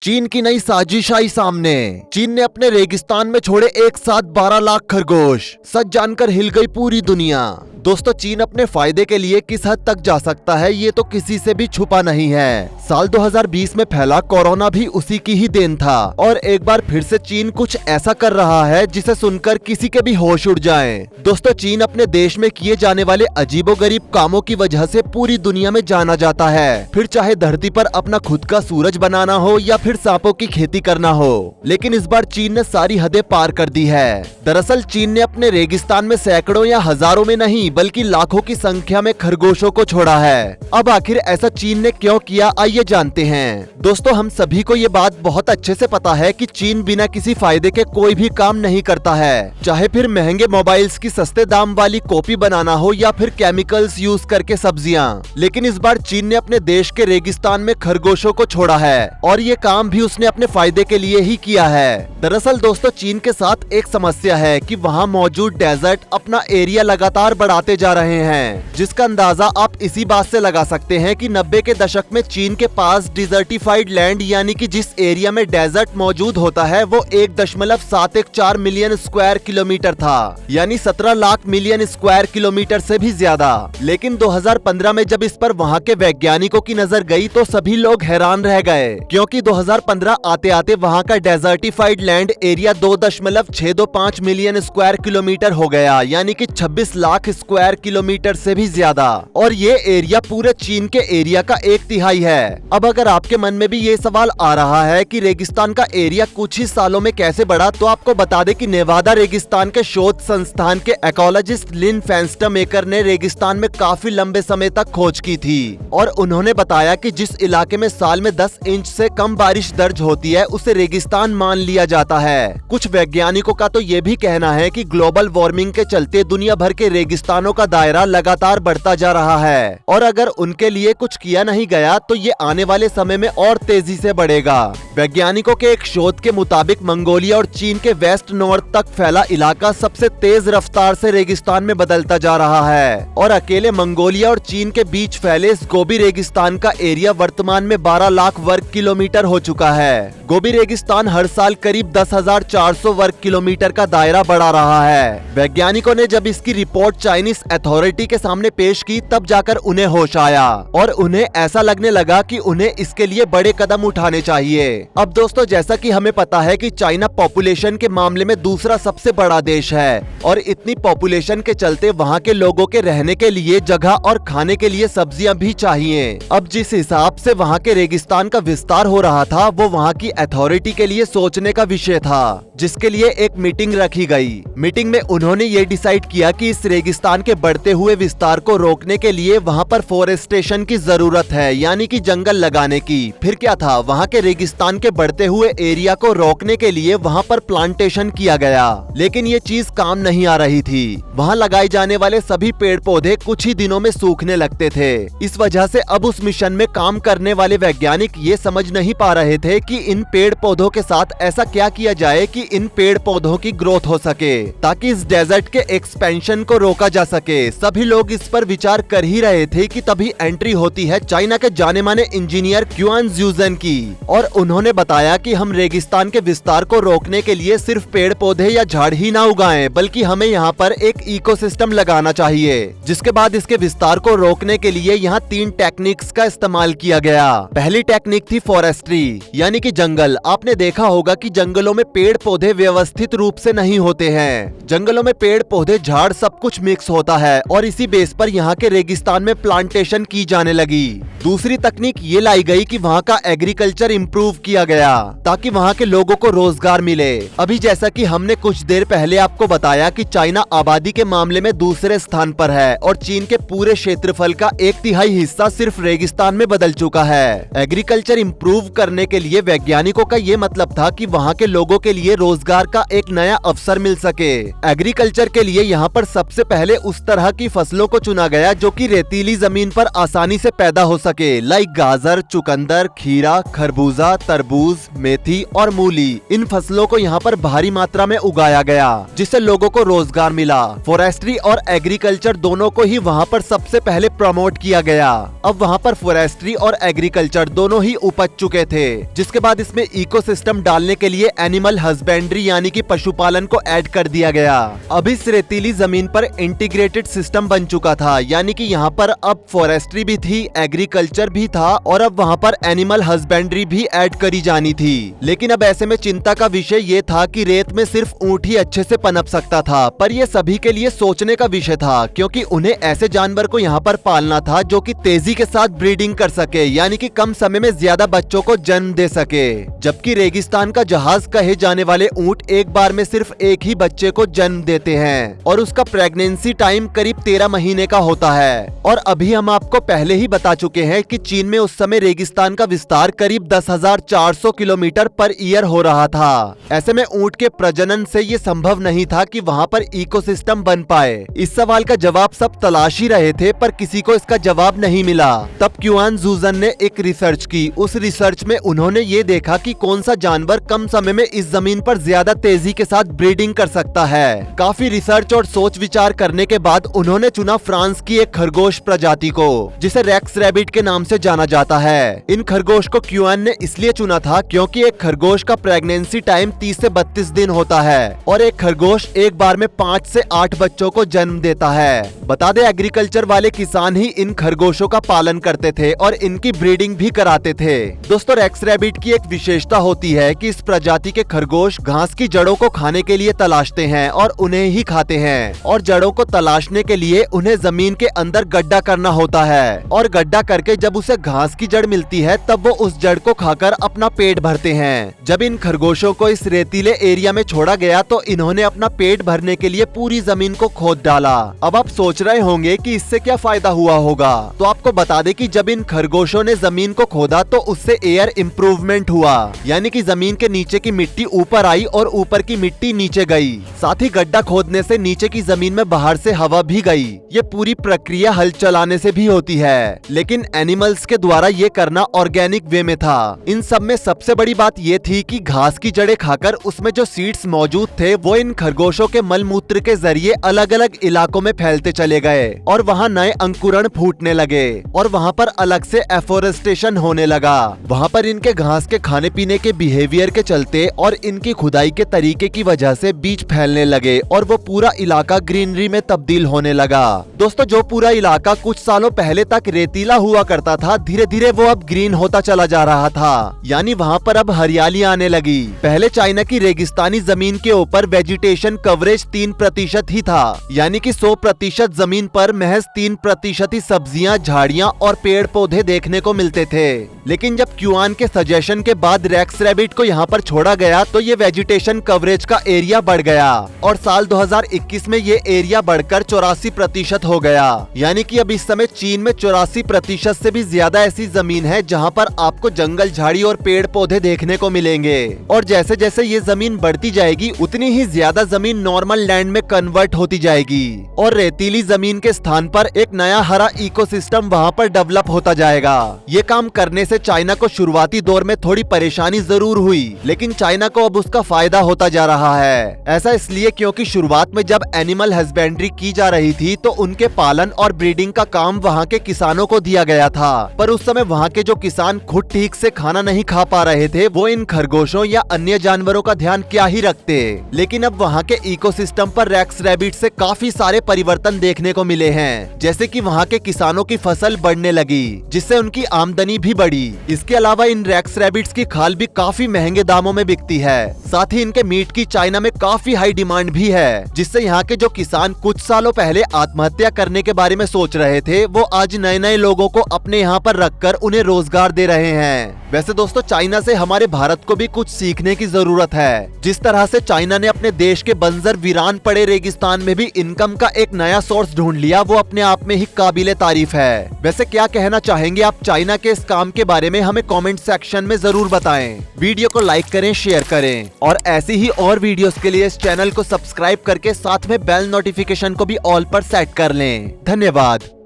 चीन की नई साजिश आई सामने। चीन ने अपने रेगिस्तान में छोड़े एक साथ 12 लाख खरगोश। सच जानकर हिल गई पूरी दुनिया। दोस्तों, चीन अपने फायदे के लिए किस हद तक जा सकता है ये तो किसी से भी छुपा नहीं है। साल 2020 में फैला कोरोना भी उसी की ही देन था और एक बार फिर से चीन कुछ ऐसा कर रहा है जिसे सुनकर किसी के भी होश उड़ जाएं। दोस्तों, चीन अपने देश में किए जाने वाले अजीबोगरीब कामों की वजह से पूरी दुनिया में जाना जाता है। फिर चाहे धरती पर अपना खुद का सूरज बनाना हो या फिर सांपों की खेती करना हो, लेकिन इस बार चीन ने सारी हदें पार कर दी है। दरअसल चीन ने अपने रेगिस्तान में सैकड़ों या हजारों में नहीं बल्कि लाखों की संख्या में खरगोशों को छोड़ा है। अब आखिर ऐसा चीन ने क्यों किया, आइए जानते हैं। दोस्तों, हम सभी को ये बात बहुत अच्छे से पता है कि चीन बिना किसी फायदे के कोई भी काम नहीं करता है, चाहे फिर महंगे मोबाइल्स की सस्ते दाम वाली कॉपी बनाना हो या फिर केमिकल्स यूज करके सब्जियां। लेकिन इस बार चीन ने अपने देश के रेगिस्तान में खरगोशों को छोड़ा है और ये काम भी उसने अपने फायदे के लिए ही किया है। दरअसल दोस्तों, चीन के साथ एक समस्या है कि वहाँ मौजूद डेजर्ट अपना एरिया लगातार बढ़ाते जा रहे हैं, जिसका अंदाजा आप इसी बात से लगा सकते हैं कि 90 के दशक में चीन के पास डिजर्टिफाइड लैंड यानी कि जिस एरिया में डेजर्ट मौजूद होता है वो 1.714 मिलियन स्क्वायर किलोमीटर था, यानी 17 लाख मिलियन स्क्वायर किलोमीटर से भी ज्यादा। लेकिन 2015 में जब इस पर वहाँ के वैज्ञानिकों की नजर गई तो सभी लोग हैरान रह गए, क्योंकि 2015 आते आते वहाँ का desertified land area 2.625 million square kilometre हो गया, यानी कि 26 लाख स्क्वायर किलोमीटर से भी ज्यादा। और ये एरिया पूरे चीन के एरिया का 1/3 है। अब अगर आपके मन में भी ये सवाल आ रहा है कि रेगिस्तान का एरिया कुछ ही सालों में कैसे बढ़ा, तो आपको बता दें कि नेवादा रेगिस्तान के शोध संस्थान के इकोलॉजिस्ट लिन फेंस्टरमेकर ने रेगिस्तान में काफी लंबे समय तक खोज की थी और उन्होंने बताया कि जिस इलाके में साल में 10 इंच से कम बारिश दर्ज होती है उसे रेगिस्तान मान लिया जाता है। कुछ वैज्ञानिकों का तो ये भी कहना है कि ग्लोबल वार्मिंग के चलते दुनिया भर के रेगिस्तानों का दायरा लगातार बढ़ता जा रहा है और अगर उनके लिए कुछ किया नहीं गया तो ये आने वाले समय में और तेजी से बढ़ेगा। वैज्ञानिकों के एक शोध के मुताबिक मंगोलिया और चीन के वेस्ट नॉर्थ तक फैला इलाका सबसे तेज रफ्तार से रेगिस्तान में बदलता जा रहा है और अकेले मंगोलिया और चीन के बीच फैले इस गोबी रेगिस्तान का एरिया वर्तमान में 12 लाख वर्ग किलोमीटर हो चुका है। गोबी रेगिस्तान हर साल करीब 10,400 वर्ग किलोमीटर का दायरा बढ़ा रहा है। वैज्ञानिकों ने जब इसकी रिपोर्ट चाइनीज अथॉरिटी के सामने पेश की तब जाकर उन्हें होश आया और उन्हें ऐसा लगने लगा कि उन्हें इसके लिए बड़े कदम उठाने चाहिए। अब दोस्तों, जैसा कि हमें पता है कि चाइना पॉपुलेशन के मामले में दूसरा सबसे बड़ा देश है और इतनी पॉपुलेशन के चलते वहाँ के लोगों के रहने के लिए जगह और खाने के लिए सब्जियां भी चाहिए। अब जिस हिसाब से वहाँ के रेगिस्तान का विस्तार हो रहा था वो वहाँ की अथॉरिटी के लिए सोचने का विषय था, जिसके लिए एक मीटिंग रखी गई। मीटिंग में उन्होंने ये डिसाइड किया कि इस रेगिस्तान के बढ़ते हुए विस्तार को रोकने के लिए वहाँ पर फॉरेस्टेशन की जरूरत है, यानी कि जंगल लगाने की। फिर क्या था, वहाँ के रेगिस्तान के बढ़ते हुए एरिया को रोकने के लिए वहाँ पर प्लांटेशन किया गया, लेकिन ये चीज काम नहीं आ रही थी। वहाँ लगाए जाने वाले सभी पेड़ पौधे कुछ ही दिनों में सूखने लगते थे। इस वजह से अब उस मिशन में काम करने वाले वैज्ञानिक ये समझ नहीं पा रहे थे कि इन पेड़ पौधों के साथ ऐसा क्या किया जाए कि इन पेड़ पौधों की ग्रोथ हो सके ताकि इस डेजर्ट के एक्सपेंशन को रोका जा सके। सभी लोग इस पर विचार कर ही रहे थे कि तभी एंट्री होती है चाइना के जाने माने इंजीनियर क्युआन ज्यूजन की और उन्होंने बताया कि हम रेगिस्तान के विस्तार को रोकने के लिए सिर्फ पेड़ पौधे या झाड़ ही ना उगाएं, बल्कि हमें यहाँ पर एक इकोसिस्टम लगाना चाहिए। जिसके बाद इसके विस्तार को रोकने के लिए यहाँ 3 टेक्निक्स का इस्तेमाल किया गया। पहली टेक्निक थी फॉरेस्ट्री, यानी कि जंगल। आपने देखा होगा कि जंगलों में पेड़ पौधे व्यवस्थित रूप से नहीं होते हैं। जंगलों में पेड़ पौधे झाड़ सब कुछ मिक्स होता है और इसी बेस पर यहाँ के रेगिस्तान में प्लांटेशन की जाने लगी। दूसरी तकनीक ये लाई गई कि वहाँ का एग्रीकल्चर इम्प्रूव किया गया ताकि वहाँ के लोगों को रोजगार मिले। अभी जैसा कि हमने कुछ देर पहले आपको बताया कि चाइना आबादी के मामले में दूसरे स्थान पर है और चीन के पूरे क्षेत्रफल का 1/3 हिस्सा सिर्फ रेगिस्तान में बदल चुका है। एग्रीकल्चर इम्प्रूव करने के लिए वैज्ञानिकों का ये मतलब था कि वहाँ के लोगों के लिए रोजगार का एक नया अवसर मिल सके। एग्रीकल्चर के लिए यहाँ पर सबसे पहले उस तरह की फसलों को चुना गया जो कि रेतीली जमीन पर आसानी से पैदा हो सके, लाइक गाजर, चुकंदर, खीरा, खरबूजा, तरबूज, मेथी और मूली। इन फसलों को यहाँ पर भारी मात्रा में उगाया गया जिससे लोगों को रोजगार मिला। फॉरेस्ट्री और एग्रीकल्चर दोनों को ही वहाँ पर सबसे पहले प्रमोट किया गया। अब वहाँ पर फॉरेस्ट्री और एग्रीकल्चर दोनों ही उपज चुके थे जिसके बाद इसमें इकोसिस्टम डालने के लिए एनिमल हस्बेंड्री यानी कि पशुपालन को ऐड कर दिया गया। अब इस रेतीली जमीन पर इंटीग्रेटेड सिस्टम बन चुका था, यानी कि यहाँ पर अब फॉरेस्ट्री भी थी, एग्रीकल्चर भी था और अब वहाँ पर एनिमल हस्बेंड्री भी ऐड करी जानी थी। लेकिन अब ऐसे में चिंता का विषय ये था कि रेत में सिर्फ ऊंट ही अच्छे से पनप सकता था, पर ये सभी के लिए सोचने का विषय था, क्योंकि उन्हें ऐसे जानवर को यहाँ पर पालना था जो कि तेजी के साथ ब्रीडिंग कर सके, यानी कि कम समय में ज्यादा बच्चों को जन्म दे सके। जबकि रेगिस्तान का जहाज कहे जाने वाले ऊंट एक बार में सिर्फ एक ही बच्चे को जन्म देते हैं और उसका प्रेगनेंसी टाइम करीब 13 महीने का होता है। और अभी हम आपको पहले ही बता चुके हैं कि चीन में उस समय रेगिस्तान का विस्तार करीब 10,400 किलोमीटर पर ईयर हो रहा था। ऐसे में ऊंट के प्रजनन से ये संभव नहीं था कि वहाँ पर इकोसिस्टम बन पाए। इस सवाल का जवाब सब तलाश ही रहे थे, पर किसी को इसका जवाब नहीं मिला। तब क्युआन जूजन ने एक रिसर्च की। उस रिसर्च में उन्होंने ये देखा कि कौन सा जानवर कम समय में इस जमीन पर ज्यादा तेजी के साथ ब्रीडिंग कर सकता है। काफी रिसर्च और सोच विचार करने के बाद उन्होंने चुना फ्रांस की एक खरगोश प्रजाति को, जिसे रेक्स रैबिट के नाम से जाना जाता है। इन खरगोश को क्युआन ने इसलिए चुना था क्योंकि एक खरगोश का प्रेगनेंसी टाइम 30 से 32 दिन होता है और एक खरगोश एक बार में 5 से 8 बच्चों को जन्म देता है। बता दें, एग्रीकल्चर वाले किसान ही इन खरगोशों का पालन करते थे और इनकी ब्रीडिंग भी कराते थे। दोस्तों, रेक्स रैबिट की एक विशेषता होती है कि इस प्रजाति के खरगोश घास की जड़ों को खाने के लिए तलाशते हैं और उन्हें ही खाते हैं। और जड़ों को तलाशने के लिए उन्हें जमीन के अंदर गड्ढा करना होता है और गड्ढा करके जब उसे घास की जड़ मिलती है तब वो उस जड़ को खाकर अपना पेट भरते हैं। जब इन खरगोशों को इस रेतीले एरिया में छोड़ा गया तो इन्होंने अपना पेट भरने के लिए पूरी जमीन को खोद डाला। अब आप सोच रहे होंगे कि इससे क्या फायदा हुआ होगा, तो आपको बता दें कि जब इन खरगोशों ने जमीन को खोदा तो उससे एयर इम्प्रूवमेंट हुआ, यानी कि जमीन के नीचे की मिट्टी ऊपर आई और ऊपर की मिट्टी नीचे गई। साथ ही गड्ढा खोदने से नीचे की जमीन में बाहर से हवा भी गई। ये पूरी प्रक्रिया हल चलाने से भी होती है, लेकिन एनिमल्स के द्वारा ये करना ऑर्गेनिक वे में था। इन सब में सबसे बड़ी बात ये थी कि घास की जड़ें खाकर उसमें जो सीड्स मौजूद थे वो इन खरगोशों के मल मूत्र के जरिए अलग अलग इलाकों में फैलते चले गए और वहाँ नए अंकुरण फूटने लगे और वहाँ पर अलग से एफोरेस्टेशन होने लगा। वहाँ पर इनके घास के खाने पीने के बिहेवियर के चलते और इनकी खुदाई के तरीके की वजह से बीज फैलने लगे और वो पूरा इलाका ग्रीनरी में तब्दील होने लगा। दोस्तों, जो पूरा इलाका कुछ सालों पहले तक रेतीला हुआ करता था, धीरे धीरे वो अब ग्रीन होता चला जा रहा था, यानी वहाँ पर अब हरियाली आने लगी। पहले चाइना की रेगिस्तानी जमीन के ऊपर वेजिटेशन कवरेज 3% ही था, यानी कि 100% जमीन पर महज 3% ही सब्जियां, झाड़ियां और पेड़ पौधे देखने को मिलते थे। लेकिन जब क्युआन के सजेशन के बाद रेक्स रैबिट को यहाँ पर छोड़ा गया तो ये वेजिटेशन कवरेज का एरिया बढ़ गया और साल 2021 में ये एरिया बढ़कर 84% हो गया, यानी कि अब इस समय चीन में 84% से भी ज्यादा ऐसी जमीन है जहाँ पर आपको जंगल, झाड़ी और पेड़ पौधे देखने को मिलेंगे। और जैसे जैसे ये जमीन बढ़ती जाएगी उतनी ही ज्यादा जमीन नॉर्मल लैंड में कन्वर्ट होती जाएगी और रेतीली जमीन के स्थान पर एक नया हरा इकोसिस्टम वहाँ पर डेवलप होता जाएगा। ये काम करने से चाइना को शुरुआती दौर में थोड़ी परेशानी जरूर हुई, लेकिन चाइना को अब उसका फायदा होता जा रहा है। ऐसा इसलिए क्योंकि शुरुआत में जब एनिमल हस्बेंड्री की जा रही थी तो उनके पालन और ब्रीडिंग का काम वहाँ के किसानों को दिया गया था, पर उस समय वहाँ के जो किसान खुद ठीक से खाना नहीं खा पा रहे थे वो इन खरगोशों या अन्य जानवरों का ध्यान क्या ही रखते। लेकिन अब वहाँ के इकोसिस्टम पर रेक्स रैबिट से काफी सारे परिवर्तन देखने को मिले हैं, जैसे कि वहाँ के किसानों की फसल बढ़ने लगी जिससे उनकी आमदनी भी बढ़ी। इसके अलावा इन रेक्स रैबिट्स की खाल भी काफी महंगे दामों में बिकती है। साथ ही इनके मीट की चाइना में काफी हाई डिमांड भी है, जिससे यहाँ के जो किसान कुछ सालों पहले आत्महत्या करने के बारे में सोच रहे थे वो आज नए नए लोगों को अपने यहाँ पर रखकर उन्हें रोजगार दे रहे हैं। वैसे दोस्तों, चाइना से हमारे भारत को भी कुछ सीखने की जरूरत है। जिस तरह से चाइना ने अपने देश के बंजर वीरान पड़े रेगिस्तान में भी इनकम का एक नया सोर्स ढूंढ लिया, वो अपने आप में ही काबिले तारीफ है। वैसे क्या कहना चाहेंगे आप चाइना के इस काम के बारे में, हमें कमेंट सेक्शन में जरूर बताएं। वीडियो को लाइक करें, शेयर करें और ऐसी ही और वीडियोस के लिए इस चैनल को सब्सक्राइब करके साथ में बेल नोटिफिकेशन को भी ऑल पर सेट कर लें। धन्यवाद।